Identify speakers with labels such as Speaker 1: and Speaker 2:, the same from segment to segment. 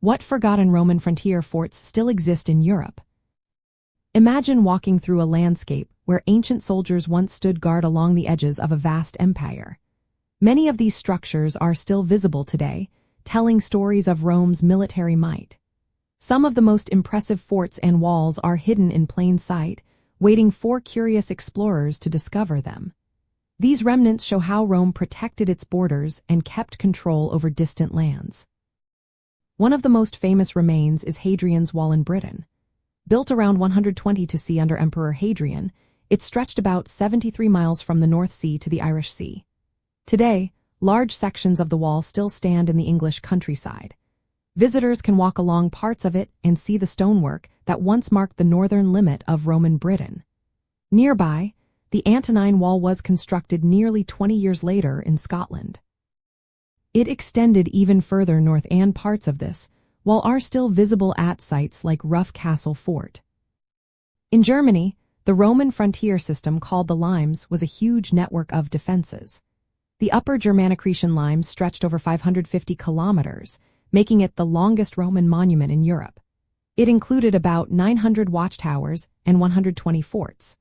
Speaker 1: What forgotten Roman frontier forts still exist in Europe? Imagine walking through a landscape where ancient soldiers once stood guard along the edges of a vast empire. Many of these structures are still visible today, telling stories of Rome's military might. Some of the most impressive forts and walls are hidden in plain sight, waiting for curious explorers to discover them. These remnants show how Rome protected its borders and kept control over distant lands. One of the most famous remains is Hadrian's Wall in Britain. Built around 120 CE under Emperor Hadrian, it stretched about 73 miles from the North Sea to the Irish Sea. Today, large sections of the wall still stand in the English countryside. Visitors can walk along parts of it and see the stonework that once marked the northern limit of Roman Britain. Nearby, the Antonine Wall was constructed nearly 20 years later in Scotland. It extended even further north, and parts of this wall are still visible at sites like Rough Castle Fort. In Germany, the Roman frontier system called the Limes was a huge network of defenses. The Upper Germanic-Grecian Limes stretched over 550 kilometers, making it the longest Roman monument in Europe. It included about 900 watchtowers and 120 forts.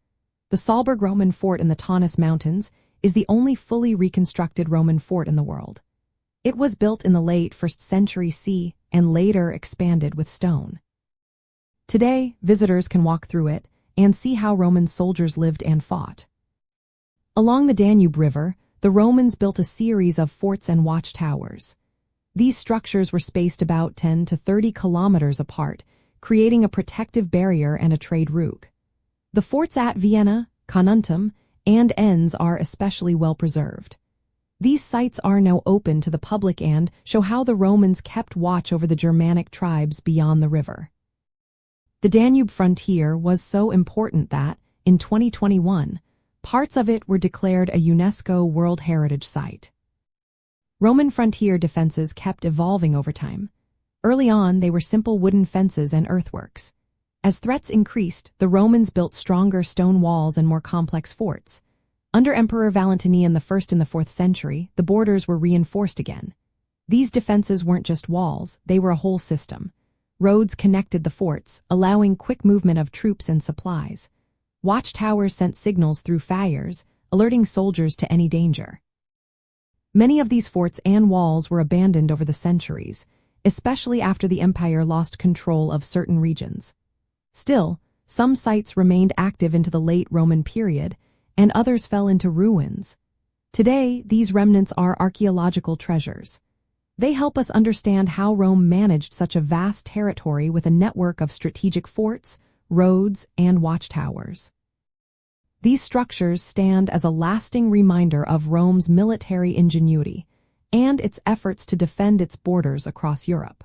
Speaker 1: The Saalburg Roman fort in the Taunus Mountains is the only fully reconstructed Roman fort in the world. It was built in the late 1st century CE and later expanded with stone. Today, visitors can walk through it and see how Roman soldiers lived and fought. Along the Danube River, the Romans built a series of forts and watchtowers. These structures were spaced about 10 to 30 kilometers apart, creating a protective barrier and a trade route. The forts at Vienna, Carnuntum, and Enns are especially well preserved. These sites are now open to the public and show how the Romans kept watch over the Germanic tribes beyond the river. The Danube frontier was so important that, in 2021, parts of it were declared a UNESCO World Heritage Site. Roman frontier defenses kept evolving over time. Early on, they were simple wooden fences and earthworks. As threats increased, the Romans built stronger stone walls and more complex forts. Under Emperor Valentinian I in the 4th century, the borders were reinforced again. These defenses weren't just walls, they were a whole system. Roads connected the forts, allowing quick movement of troops and supplies. Watchtowers sent signals through fires, alerting soldiers to any danger. Many of these forts and walls were abandoned over the centuries, especially after the empire lost control of certain regions. Still, some sites remained active into the late Roman period, and others fell into ruins. Today, these remnants are archaeological treasures. They help us understand how Rome managed such a vast territory with a network of strategic forts, roads, and watchtowers. These structures stand as a lasting reminder of Rome's military ingenuity and its efforts to defend its borders across Europe.